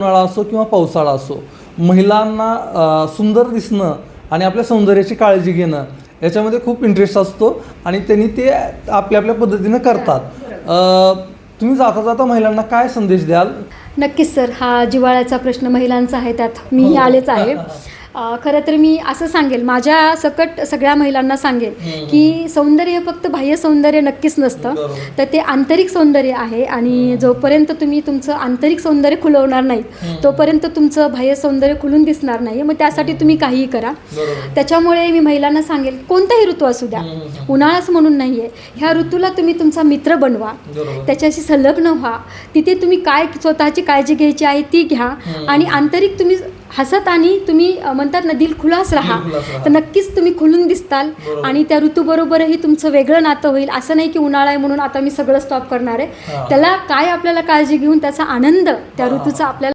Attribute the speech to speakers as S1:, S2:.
S1: उन्हाळा असो किंवा पावसाळा असो, महिलांना सुंदर दिसणं आणि आपल्या सौंदर्याची काळजी घेणं याच्यामध्ये खूप इंटरेस्ट असतो आणि त्यांनी ते आपल्या आपल्या पद्धतीनं करतात. तुम्ही जाता जाता महिलांना काय संदेश द्याल?
S2: नक्कीच सर, हा जिव्हाळ्याचा प्रश्न महिलांचा आहे, त्यात मीही आलेच आहे. खरं तर मी असं सांगेल, माझ्या सकट सगळ्या महिलांना सांगेल की सौंदर्य फक्त बाह्य सौंदर्य नक्कीच नसतं, तर ते आंतरिक सौंदर्य आहे. आणि जोपर्यंत तुम्ही तुमचं आंतरिक सौंदर्य खुलवणार नाहीत तोपर्यंत तुमचं बाह्य सौंदर्य खुलून दिसणार नाही. मग त्यासाठी तुम्ही काहीही करा. त्याच्यामुळे मी महिलांना सांगेल, कोणताही ऋतू असू द्या, उन्हाळाच म्हणून नाही आहे, ह्या ऋतूला तुम्ही तुमचा मित्र बनवा, त्याच्याशी संलग्न व्हा. तिथे तुम्ही काय स्वतःची काळजी घ्यायची आहे ती घ्या आणि आंतरिक तुम्ही हसत आणि तुम्ही म्हणतात ना दिलखुलास राहा, तर नक्कीच तुम्ही खुलून दिसताल. आणि त्या ऋतूबरोबरही तुमचं वेगळं नातं होईल. असं नाही की उन्हाळा आहे म्हणून आता मी सगळं स्टॉप करणार आहे. त्याला काय आपल्याला काळजी घेऊन त्याचा आनंद त्या ऋतूचा आपल्याला